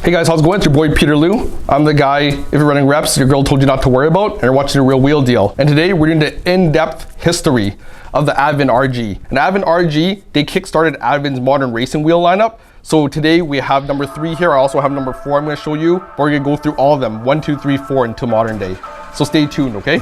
Hey guys, how's it going? It's your boy Peter Liu. I'm the guy, if you're running reps, your girl told you not to worry about, and you're watching a real wheel deal. And today we're doing the in-depth history of the Advan RG. And Advan RG, they kickstarted Advan's modern racing wheel lineup. So today we have number 3 here. I also have number 4 I'm going to show you. We're going to go through all of them, 1, 2, 3, 4 until modern day. So stay tuned, okay?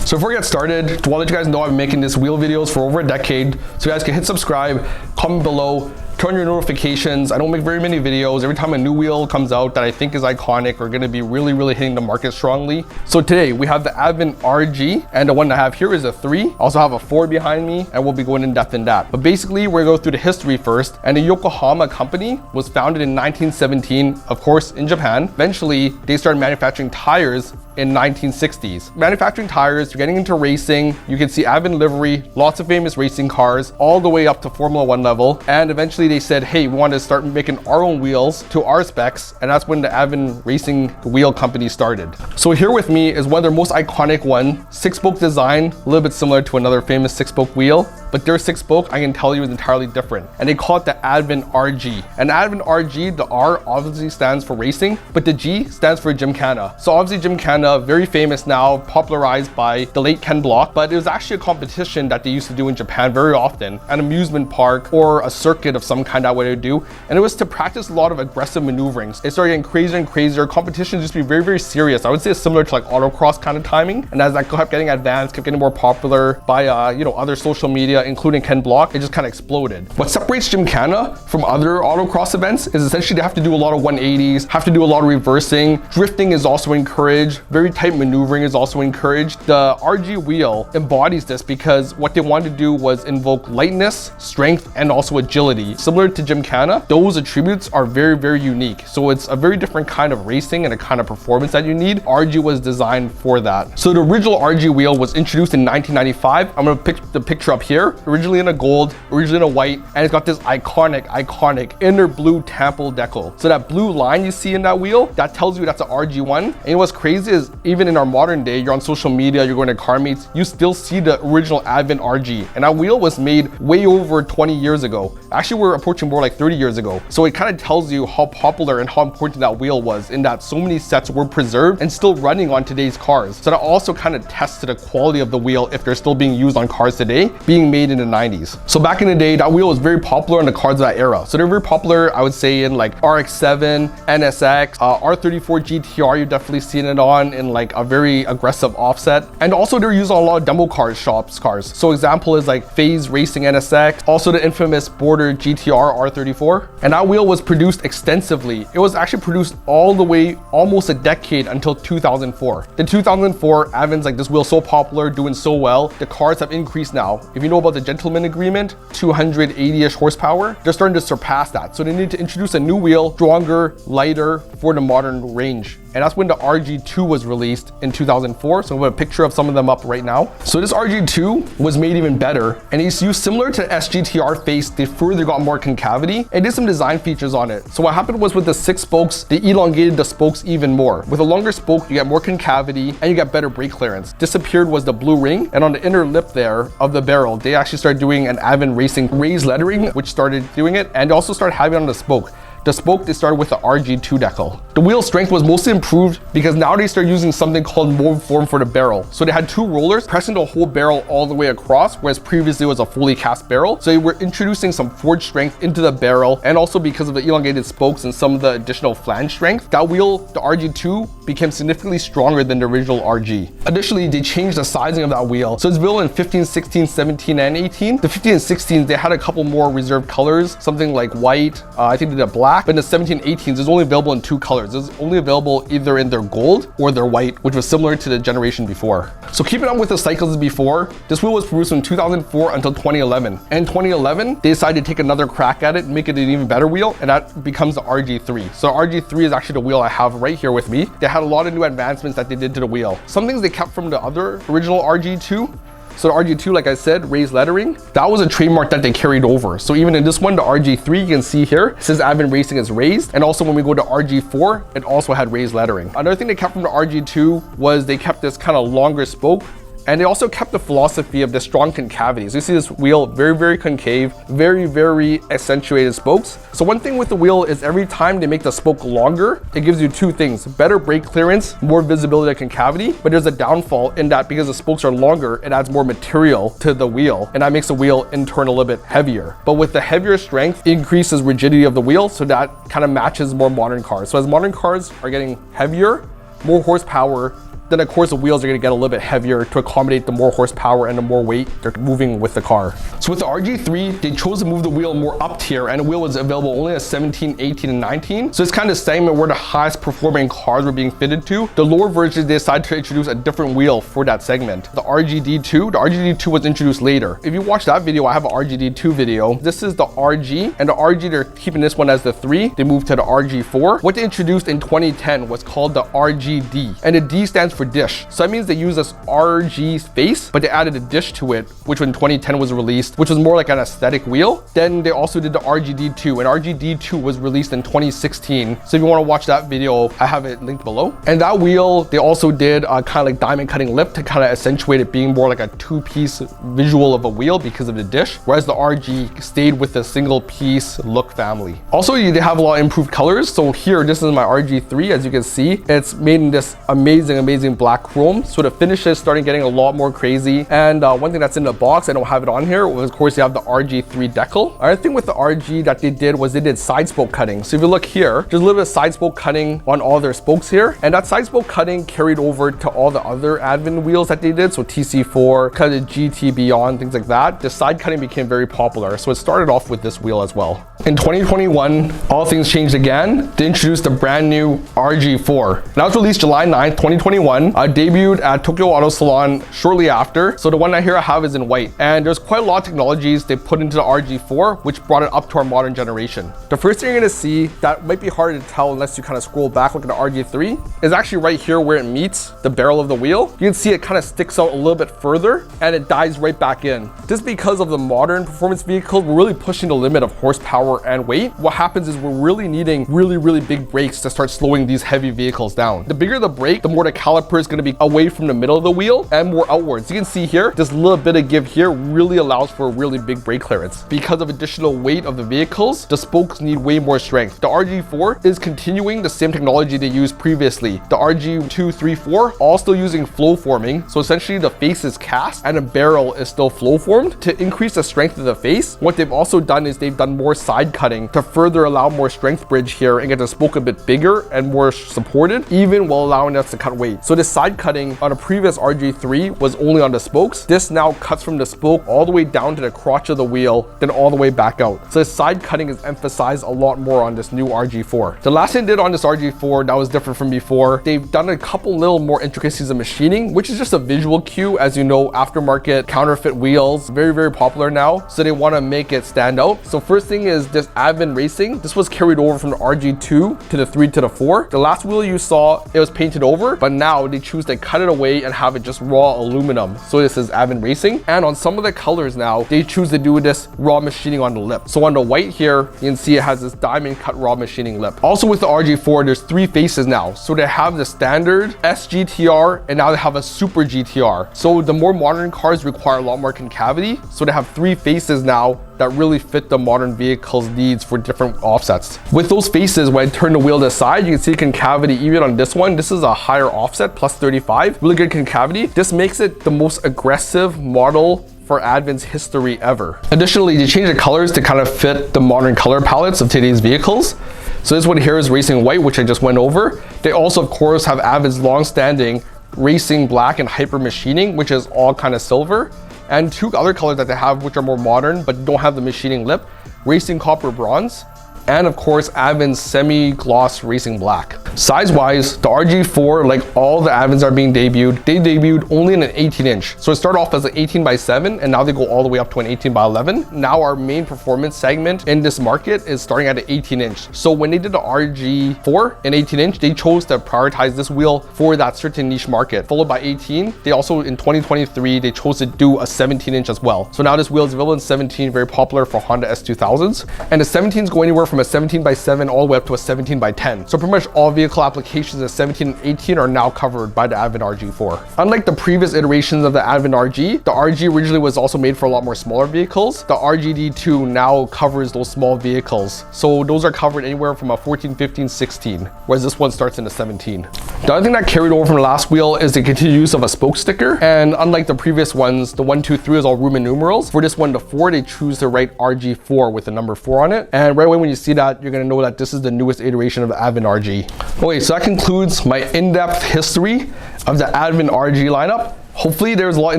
So before we get started, I want to let you guys know I've been making these wheel videos for over a decade. So you guys can hit subscribe, comment below, turn your notifications. I don't make very many videos. Every time a new wheel comes out that I think is iconic or going to be really hitting the market strongly. So today we have the Advan RG, and the one I have here is a 3. I also have a 4 behind me, and we'll be going in depth in that. But basically we're going to go through the history first. And the Yokohama company was founded in 1917, of course, in Japan. Eventually they started manufacturing tires in 1960s. Manufacturing tires, you're getting into racing. You can see Advan livery, lots of famous racing cars, all the way up to Formula 1 level. And eventually they said, hey, we want to start making our own wheels to our specs. And that's when the Advan Racing Wheel Company started. So here with me is one of their most iconic one, 6-spoke design, a little bit similar to another famous 6-spoke wheel. But their 6-spoke, I can tell you, is entirely different. And they call it the Advan RG. And Advan RG, the R obviously stands for racing, but the G stands for Gymkhana. So obviously Gymkhana, very famous now, popularized by the late Ken Block, but it was actually a competition that they used to do in Japan very often, an amusement park or a circuit of some kind that way to do. And it was to practice a lot of aggressive maneuverings. It started getting crazier and crazier. Competitions used to be very serious. I would say it's similar to like autocross kind of timing. And as that kept getting advanced, kept getting more popular by other social media, including Ken Block, it just kind of exploded. What separates Gymkhana from other autocross events is essentially they have to do a lot of 180s, have to do a lot of reversing. Drifting is also encouraged. Very tight maneuvering is also encouraged. The RG wheel embodies this because what they wanted to do was invoke lightness, strength, and also agility. Similar to Gymkhana, those attributes are very unique. So it's a very different kind of racing and a kind of performance that you need. RG was designed for that. So the original RG wheel was introduced in 1995. I'm gonna pick the picture up here. Originally in a gold, originally in a white, and it's got this iconic inner blue temple decal. So that blue line you see in that wheel, that tells you that's an RG1. And what's crazy is even in our modern day, you're on social media, you're going to car meets, you still see the original Advan RG. And that wheel was made way over 20 years ago. Actually, we're approaching more like 30 years ago. So it kind of tells you how popular and how important that wheel was, in that so many sets were preserved and still running on today's cars. So that also kind of tests to the quality of the wheel if they're still being used on cars today, being made in the 90s. So back in the day, that wheel was very popular in the cars of that era. So they're very popular, I would say, in like RX-7, NSX, R34 GTR, you've definitely seen it on in like a very aggressive offset. And also they're used on a lot of demo cars, So example is like Phase Racing NSX, also the infamous Border GTR R34. And that wheel was produced extensively. It was actually produced all the way almost a decade until 2004. In 2004, Advan's like, this wheel's so popular, doing so well, the cars have increased now. If you know about the gentleman agreement, 280-ish horsepower, they're starting to surpass that. So they need to introduce a new wheel, stronger, lighter for the modern range. And that's when the RG2 was released in 2004. So I'm gonna put a picture of some of them up right now. So this RG2 was made even better, and it's used similar to SGTR face. They further got more concavity and did some design features on it. So what happened was with the 6 spokes, they elongated the spokes even more. With a longer spoke, you get more concavity and you get better brake clearance. Disappeared was the blue ring, and on the inner lip there of the barrel, they actually started doing an Advan Racing raised lettering, which started doing it, and also started having it on the spoke. The spoke, they started with the RG2 decal. The wheel strength was mostly improved because now they started using something called mold form for the barrel. So they had 2 rollers pressing the whole barrel all the way across, whereas previously it was a fully cast barrel. So they were introducing some forged strength into the barrel, and also because of the elongated spokes and some of the additional flange strength, that wheel, the RG2, became significantly stronger than the original RG. Additionally, they changed the sizing of that wheel. So it's built in 15, 16, 17, and 18. The 15 and 16, they had a couple more reserved colors, something like white, I think they did a black. But in the 17, 18s, it's only available in 2 colors. It's only available either in their gold or their white, which was similar to the generation before. So keeping up with the cycles before, this wheel was produced from 2004 until 2011. And in 2011, they decided to take another crack at it and make it an even better wheel, and that becomes the RG3. So RG3 is actually the wheel I have right here with me. They had a lot of new advancements that they did to the wheel. Some things they kept from the other original RG2. So the RG2, like I said, raised lettering, that was a trademark that they carried over. So even in this one, the RG3, you can see here, it says Advan Racing is raised. And also when we go to RG4, it also had raised lettering. Another thing they kept from the RG2 was they kept this kind of longer spoke And they also kept the philosophy of the strong concavities. You see this wheel, very, very concave, very, very accentuated spokes. So one thing with the wheel is every time they make the spoke longer, it gives you two things: better brake clearance, more visibility of concavity, but there's a downfall in that because the spokes are longer, it adds more material to the wheel, and that makes the wheel in turn a little bit heavier. But with the heavier strength, it increases rigidity of the wheel, so that kind of matches more modern cars. So as modern cars are getting heavier, more horsepower, then of course the wheels are going to get a little bit heavier to accommodate the more horsepower and the more weight they're moving with the car. So with the RG3, they chose to move the wheel more up tier, and the wheel was available only at 17, 18, and 19. So it's kind of the segment where the highest performing cars were being fitted to. The lower versions, they decided to introduce a different wheel for that segment. The RGD2 was introduced later. If you watch that video, I have an RGD2 video. This is the RG, and the RG, they're keeping this one as the 3. They moved to the RG4. What they introduced in 2010 was called the RGD, and the D stands for dish. So that means they use this RG face, but they added a dish to it, which in 2010 was released, which was more like an aesthetic wheel. Then they also did the RGD2, and RGD2 was released in 2016. So if you want to watch that video, I have it linked below. And that wheel, they also did a kind of like diamond cutting lip to kind of accentuate it being more like a two-piece visual of a wheel because of the dish, whereas the RG stayed with the single piece look family. Also, they have a lot of improved colors. So here, this is my RG3. As you can see, it's made in this amazing black chrome. So the finishes starting getting a lot more crazy. And one thing that's in the box, I don't have it on here, was of course you have the RG3 decal. Another thing with the RG that they did was they did side spoke cutting. So if you look here, there's a little bit of side spoke cutting on all their spokes here. And that side spoke cutting carried over to all the other Advan wheels that they did. So TC4, kind of GT Beyond, things like that. The side cutting became very popular. So it started off with this wheel as well. In 2021, all things changed again. They introduced the brand new RG4. That was released July 9th, 2021. Debuted at Tokyo Auto Salon shortly after. So the one I have is in white. And there's quite a lot of technologies they put into the RG4, which brought it up to our modern generation. The first thing you're gonna see that might be hard to tell unless you kind of scroll back, look at the RG3, is actually right here where it meets the barrel of the wheel. You can see it kind of sticks out a little bit further and it dives right back in. This is because of the modern performance vehicles, we're really pushing the limit of horsepower and weight. What happens is we're really needing really big brakes to start slowing these heavy vehicles down. The bigger the brake, the more the caliper is going to be away from the middle of the wheel and more outwards. You can see here, this little bit of give here really allows for a really big brake clearance. Because of additional weight of the vehicles, the spokes need way more strength. The RG4 is continuing the same technology they used previously. The RG2, 3, 4, all still using flow forming. So essentially the face is cast and the barrel is still flow formed to increase the strength of the face. What they've also done is they've done more side cutting to further allow more strength bridge here and get the spoke a bit bigger and more supported, even while allowing us to cut weight. So this side cutting on a previous RG3 was only on the spokes. This now cuts from the spoke all the way down to the crotch of the wheel, then all the way back out. So the side cutting is emphasized a lot more on this new RG4. The last thing they did on this RG4 that was different from before, they've done a couple little more intricacies of machining, which is just a visual cue. As you know, aftermarket counterfeit wheels, very popular now. So they want to make it stand out. So first thing is this Advan Racing. This was carried over from the RG2 to the 3 to the 4. The last wheel you saw, it was painted over, but now they choose to cut it away and have it just raw aluminum. So this is Advan Racing. And on some of the colors now, they choose to do this raw machining on the lip. So on the white here, you can see it has this diamond cut raw machining lip. Also with the RG4, there's 3 faces now. So they have the standard SGTR and now they have a Super GTR. So the more modern cars require a lot more concavity. So they have 3 faces now that really fit the modern vehicle's needs for different offsets. With those faces, when I turn the wheel to the side, you can see concavity even on this one. This is a higher offset, plus 35. Really good concavity. This makes it the most aggressive model for Advan's history ever. Additionally, they changed the colors to kind of fit the modern color palettes of today's vehicles. So this one here is Racing White, which I just went over. They also, of course, have Advan's long-standing Racing Black and Hyper Machining, which is all kind of silver. And 2 other colors that they have, which are more modern, but don't have the machining lip, Racing Copper Bronze, and of course, Advan's Semi-Gloss Racing Black. Size-wise, the RG4, like all the Advans are being debuted, they debuted only in an 18-inch. So it started off as an 18x7, and now they go all the way up to an 18x11. Now our main performance segment in this market is starting at an 18-inch. So when they did the RG4 in 18-inch, they chose to prioritize this wheel for that certain niche market. Followed by 18, they also in 2023, they chose to do a 17-inch as well. So now this wheel is available in 17, very popular for Honda S2000s. And the 17s go anywhere from from a 17x7 all the way up to a 17x10. So pretty much all vehicle applications of 17 and 18 are now covered by the Advan RG4. Unlike the previous iterations of the Advan RG, the RG originally was also made for a lot more smaller vehicles. The RGII now covers those small vehicles. So those are covered anywhere from a 14, 15, 16, whereas this one starts in a 17. The other thing that carried over from the last wheel is the continued use of a spoke sticker. And unlike the previous ones, the 1, 2, 3 is all Roman numerals. For this one, the 4, they choose to write RG4 with the number 4 on it. And right away when you see that, you're gonna know that this is the newest iteration of the Advan RG. Okay, so that concludes my in-depth history of the Advan RG lineup. Hopefully there's a lot of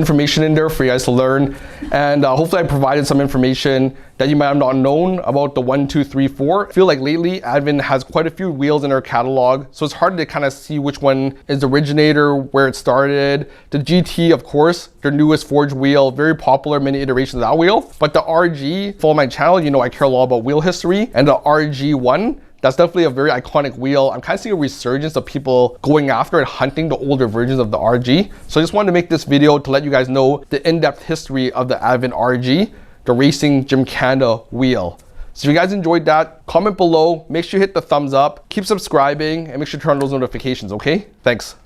information in there for you guys to learn, and hopefully I provided some information that you might have not known about the 1, 2, 3, 4. I feel like lately Advan has quite a few wheels in their catalog, so it's hard to kind of see which one is the originator, where it started. The GT, of course, their newest forged wheel, very popular, many iterations of that wheel. But the RG, follow my channel, you know I care a lot about wheel history, and the RG1, that's definitely a very iconic wheel. I'm kind of seeing a resurgence of people going after and hunting the older versions of the RG. So I just wanted to make this video to let you guys know the in-depth history of the Advan RG, the Racing Gymkhana wheel. So if you guys enjoyed that, comment below, make sure you hit the thumbs up, keep subscribing, and make sure to turn on those notifications, okay? Thanks.